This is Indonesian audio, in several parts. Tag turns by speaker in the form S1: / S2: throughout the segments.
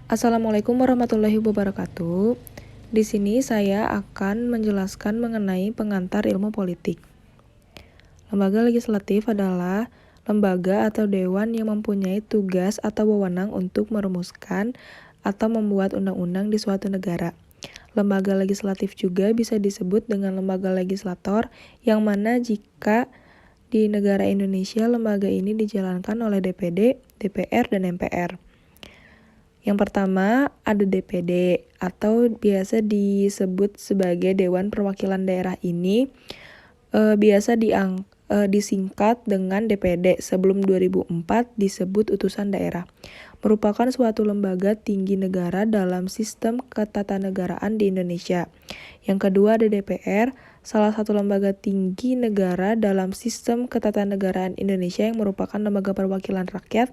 S1: Assalamualaikum warahmatullahi wabarakatuh. Di sini saya akan menjelaskan mengenai pengantar ilmu politik. Lembaga legislatif adalah lembaga atau dewan yang mempunyai tugas atau wewenang untuk merumuskan atau membuat undang-undang di suatu negara. Lembaga legislatif juga bisa disebut dengan lembaga legislator, yang mana jika di negara Indonesia lembaga ini dijalankan oleh DPD, DPR, dan MPR. Yang pertama ada DPD atau biasa disebut sebagai Dewan Perwakilan Daerah. Ini biasa disingkat dengan DPD. Sebelum 2004 disebut utusan daerah. Merupakan suatu lembaga tinggi negara dalam sistem ketatanegaraan di Indonesia. Yang kedua ada DPR, salah satu lembaga tinggi negara dalam sistem ketatanegaraan Indonesia yang merupakan lembaga perwakilan rakyat.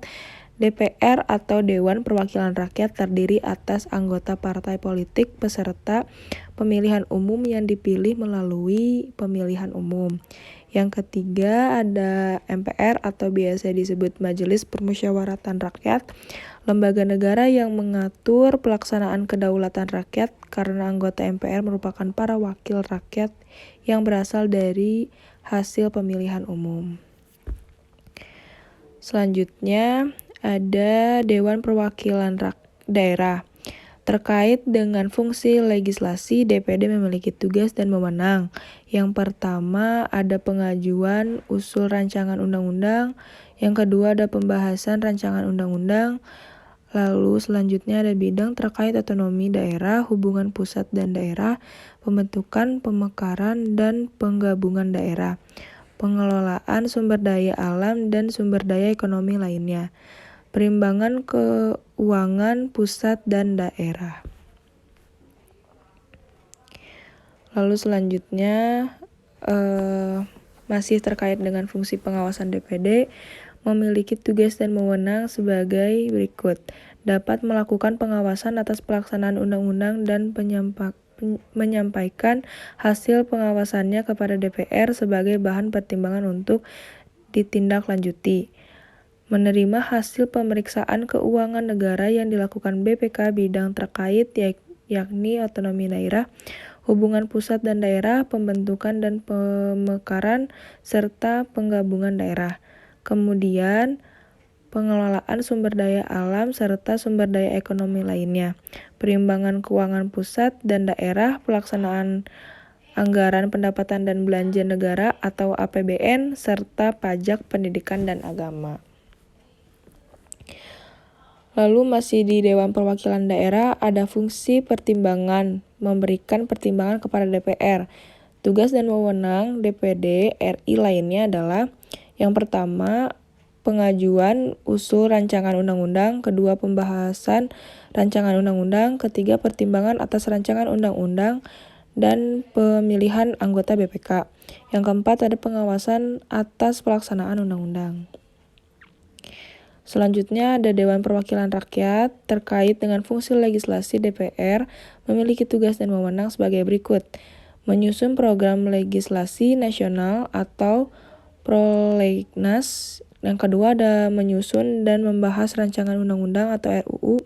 S1: DPR atau Dewan Perwakilan Rakyat terdiri atas anggota partai politik peserta pemilihan umum yang dipilih melalui pemilihan umum. Yang ketiga ada MPR atau biasa disebut Majelis Permusyawaratan Rakyat, lembaga negara yang mengatur pelaksanaan kedaulatan rakyat karena anggota MPR merupakan para wakil rakyat yang berasal dari hasil pemilihan umum. Selanjutnya ada Dewan Perwakilan Daerah. Terkait dengan fungsi legislasi, DPD memiliki tugas dan wewenang. Yang pertama ada pengajuan usul rancangan undang-undang. Yang kedua ada pembahasan rancangan undang-undang. Lalu selanjutnya ada bidang terkait otonomi daerah, hubungan pusat dan daerah, pembentukan, pemekaran, dan penggabungan daerah, pengelolaan sumber daya alam dan sumber daya ekonomi lainnya, perimbangan keuangan pusat dan daerah. Lalu selanjutnya masih terkait dengan fungsi pengawasan DPD, memiliki tugas dan wewenang sebagai berikut. Dapat melakukan pengawasan atas pelaksanaan undang-undang dan menyampaikan hasil pengawasannya kepada DPR sebagai bahan pertimbangan untuk ditindaklanjuti. Menerima hasil pemeriksaan keuangan negara yang dilakukan BPK bidang terkait yakni otonomi daerah, hubungan pusat dan daerah, pembentukan dan pemekaran, serta penggabungan daerah. Kemudian pengelolaan sumber daya alam serta sumber daya ekonomi lainnya, perimbangan keuangan pusat dan daerah, pelaksanaan anggaran pendapatan dan belanja negara atau APBN, serta pajak, pendidikan, dan agama. Lalu masih di Dewan Perwakilan Daerah ada fungsi pertimbangan, memberikan pertimbangan kepada DPR. Tugas dan wewenang DPD RI lainnya adalah yang pertama pengajuan usul rancangan undang-undang, kedua pembahasan rancangan undang-undang, ketiga pertimbangan atas rancangan undang-undang, dan pemilihan anggota BPK. Yang keempat ada pengawasan atas pelaksanaan undang-undang. Selanjutnya ada Dewan Perwakilan Rakyat. Terkait dengan fungsi legislasi, DPR memiliki tugas dan wewenang sebagai berikut. Menyusun program legislasi nasional atau prolegnas. Yang kedua ada menyusun dan membahas rancangan undang-undang atau RUU.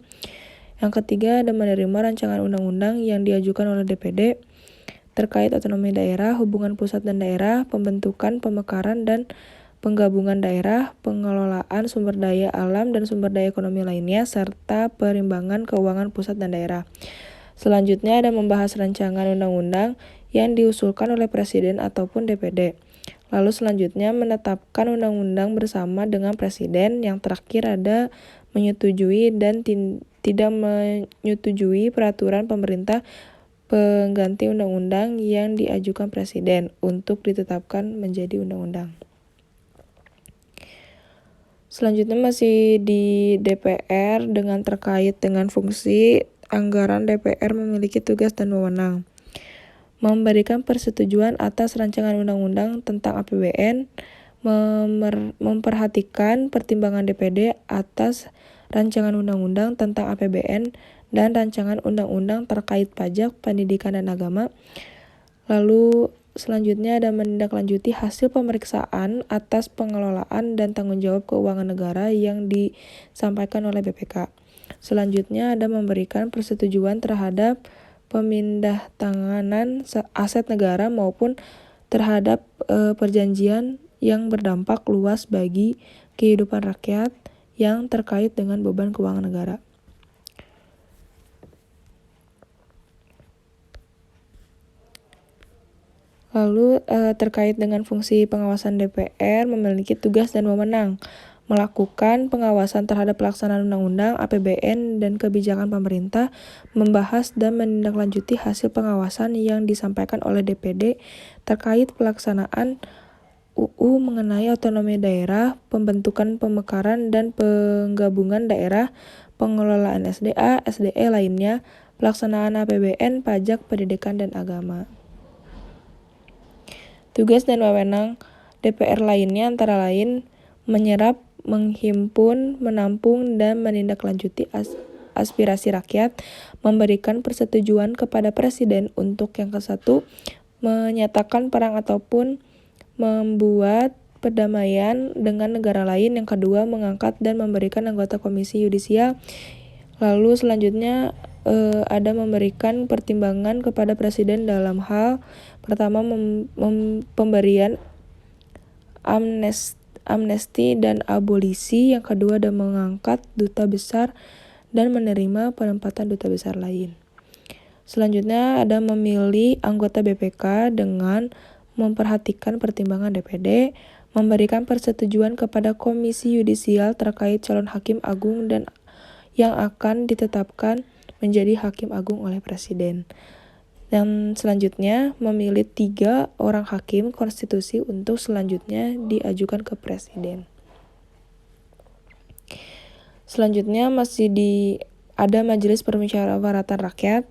S1: Yang ketiga ada menerima rancangan undang-undang yang diajukan oleh DPD terkait otonomi daerah, hubungan pusat dan daerah, pembentukan, pemekaran, dan penggabungan daerah, pengelolaan sumber daya alam dan sumber daya ekonomi lainnya, serta perimbangan keuangan pusat dan daerah. Selanjutnya ada membahas rancangan undang-undang yang diusulkan oleh Presiden ataupun DPD. Lalu selanjutnya menetapkan undang-undang bersama dengan Presiden. Yang terakhir ada menyetujui dan tidak menyetujui peraturan pemerintah pengganti undang-undang yang diajukan Presiden untuk ditetapkan menjadi undang-undang. Selanjutnya masih di DPR dengan terkait dengan fungsi anggaran. DPR memiliki tugas dan wewenang memberikan persetujuan atas rancangan undang-undang tentang APBN, memperhatikan pertimbangan DPD atas rancangan undang-undang tentang APBN dan rancangan undang-undang terkait pajak, pendidikan, dan agama. Lalu selanjutnya ada menindaklanjuti hasil pemeriksaan atas pengelolaan dan tanggung jawab keuangan negara yang disampaikan oleh BPK. Selanjutnya ada memberikan persetujuan terhadap pemindahtanganan aset negara maupun terhadap perjanjian yang berdampak luas bagi kehidupan rakyat yang terkait dengan beban keuangan negara. Lalu terkait dengan fungsi pengawasan DPR memiliki tugas dan wewenang melakukan pengawasan terhadap pelaksanaan undang-undang, APBN, dan kebijakan pemerintah, membahas dan menindaklanjuti hasil pengawasan yang disampaikan oleh DPD terkait pelaksanaan UU mengenai otonomi daerah, pembentukan pemekaran dan penggabungan daerah, pengelolaan SDA, SDE lainnya, pelaksanaan APBN, pajak, pendidikan, dan agama. Tugas dan wewenang DPR lainnya antara lain menyerap, menghimpun, menampung, dan menindaklanjuti aspirasi rakyat, memberikan persetujuan kepada Presiden untuk yang ke-1, menyatakan perang ataupun membuat perdamaian dengan negara lain, yang kedua, mengangkat dan memberikan anggota Komisi Yudisial. Lalu selanjutnya ada memberikan pertimbangan kepada Presiden dalam hal pertama pemberian amnesti dan abolisi, yang kedua ada mengangkat duta besar dan menerima penempatan duta besar lain. Selanjutnya ada memilih anggota BPK dengan memperhatikan pertimbangan DPD, memberikan persetujuan kepada Komisi Yudisial terkait calon hakim agung dan yang akan ditetapkan menjadi hakim agung oleh Presiden. Dan selanjutnya memilih 3 orang hakim konstitusi untuk selanjutnya diajukan ke Presiden. Selanjutnya masih ada Majelis Permusyawaratan Rakyat.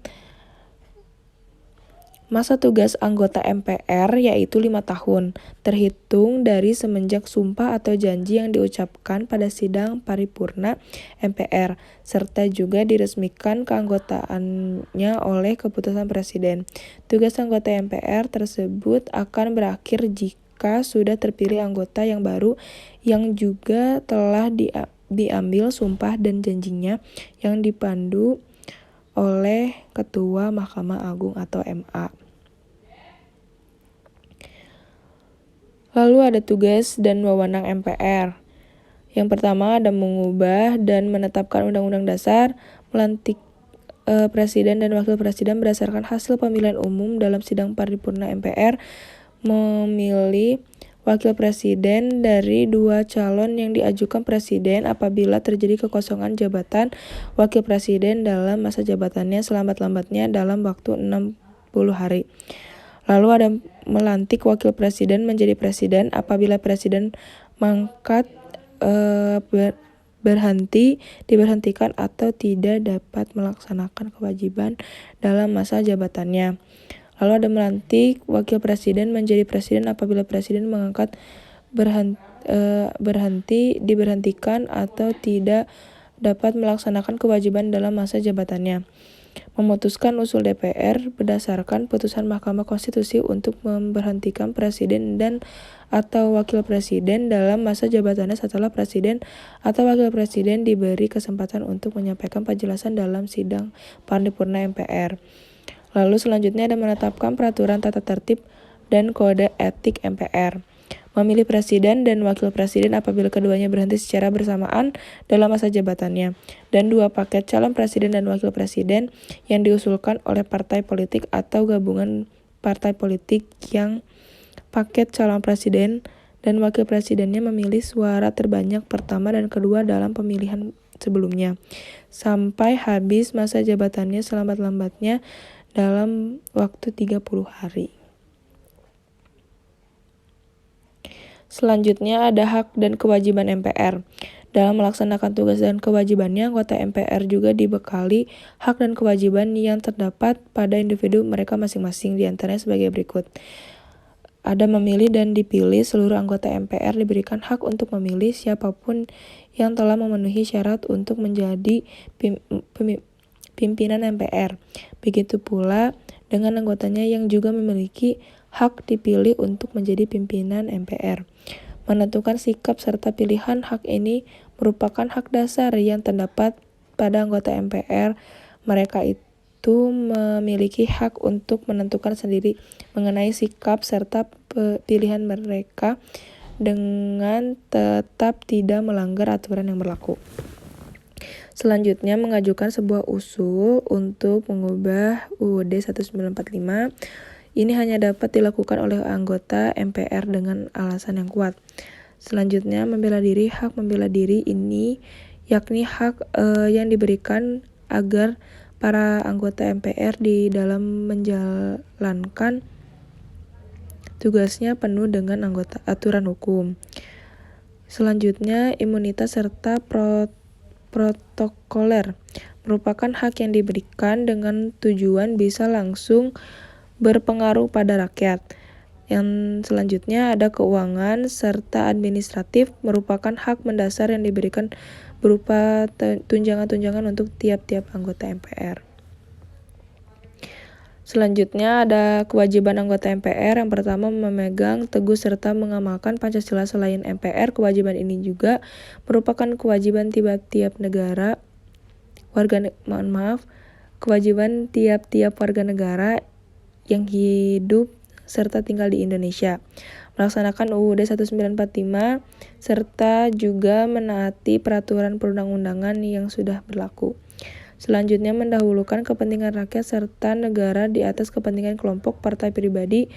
S1: Masa tugas anggota MPR yaitu 5 tahun, terhitung dari semenjak sumpah atau janji yang diucapkan pada sidang paripurna MPR, serta juga diresmikan keanggotaannya oleh keputusan Presiden. Tugas anggota MPR tersebut akan berakhir jika sudah terpilih anggota yang baru yang juga telah diambil sumpah dan janjinya yang dipandu oleh Ketua Mahkamah Agung atau MA. Lalu ada tugas dan wewenang MPR. Yang pertama ada mengubah dan menetapkan Undang-Undang Dasar, melantik Presiden dan Wakil Presiden berdasarkan hasil pemilihan umum dalam sidang paripurna MPR, memilih Wakil Presiden dari 2 calon yang diajukan Presiden apabila terjadi kekosongan jabatan Wakil Presiden dalam masa jabatannya selambat-lambatnya dalam waktu 60 hari. Lalu ada melantik Wakil Presiden menjadi Presiden apabila Presiden mangkat diberhentikan atau tidak dapat melaksanakan kewajiban dalam masa jabatannya. Lalu ada melantik Wakil Presiden menjadi Presiden apabila Presiden mengangkat diberhentikan atau tidak dapat melaksanakan kewajiban dalam masa jabatannya. Memutuskan usul DPR berdasarkan putusan Mahkamah Konstitusi untuk memberhentikan Presiden dan atau Wakil Presiden dalam masa jabatannya setelah Presiden atau Wakil Presiden diberi kesempatan untuk menyampaikan penjelasan dalam sidang paripurna MPR. Lalu selanjutnya ada menetapkan peraturan tata tertib dan kode etik MPR. Memilih Presiden dan Wakil Presiden apabila keduanya berhenti secara bersamaan dalam masa jabatannya, dan 2 paket calon Presiden dan Wakil Presiden yang diusulkan oleh partai politik atau gabungan partai politik yang paket calon Presiden dan Wakil Presidennya memilih suara terbanyak pertama dan kedua dalam pemilihan sebelumnya, sampai habis masa jabatannya selambat-lambatnya dalam waktu 30 hari. Selanjutnya ada hak dan kewajiban MPR. Dalam melaksanakan tugas dan kewajibannya, anggota MPR juga dibekali hak dan kewajiban yang terdapat pada individu mereka masing-masing, diantaranya sebagai berikut. Ada memilih dan dipilih. Seluruh anggota MPR diberikan hak untuk memilih siapapun yang telah memenuhi syarat untuk menjadi pimpinan MPR. Begitu pula dengan anggotanya yang juga memiliki hak dipilih untuk menjadi pimpinan MPR. Menentukan sikap serta pilihan hak ini merupakan hak dasar yang terdapat pada anggota MPR. Mereka itu memiliki hak untuk menentukan sendiri mengenai sikap serta pilihan mereka dengan tetap tidak melanggar aturan yang berlaku. Selanjutnya, mengajukan sebuah usul untuk mengubah UUD 1945. Ini hanya dapat dilakukan oleh anggota MPR dengan alasan yang kuat. Selanjutnya, membela diri. Hak membela diri ini yakni hak yang diberikan agar para anggota MPR di dalam menjalankan tugasnya penuh dengan aturan hukum. Selanjutnya, imunitas serta protokoler merupakan hak yang diberikan dengan tujuan bisa langsung berpengaruh pada rakyat. Yang selanjutnya ada keuangan serta administratif merupakan hak mendasar yang diberikan berupa tunjangan-tunjangan untuk tiap-tiap anggota MPR. Selanjutnya ada kewajiban anggota MPR. Yang pertama, memegang teguh serta mengamalkan Pancasila. Selain MPR, kewajiban ini juga merupakan kewajiban tiap-tiap kewajiban tiap-tiap warga negara yang hidup serta tinggal di Indonesia. Melaksanakan UUD 1945 serta juga menaati peraturan perundang-undangan yang sudah berlaku. Selanjutnya, mendahulukan kepentingan rakyat serta negara di atas kepentingan kelompok, partai pribadi,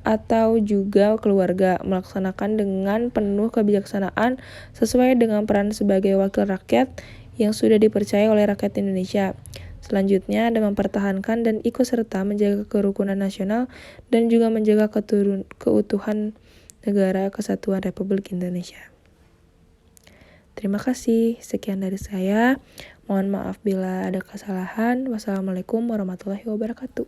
S1: atau juga keluarga. Melaksanakan dengan penuh kebijaksanaan sesuai dengan peran sebagai wakil rakyat yang sudah dipercaya oleh rakyat Indonesia. Selanjutnya, ada mempertahankan dan ikut serta menjaga kerukunan nasional dan juga menjaga keutuhan negara kesatuan Republik Indonesia. Terima kasih. Sekian dari saya. Mohon maaf bila ada kesalahan. Wassalamualaikum warahmatullahi wabarakatuh.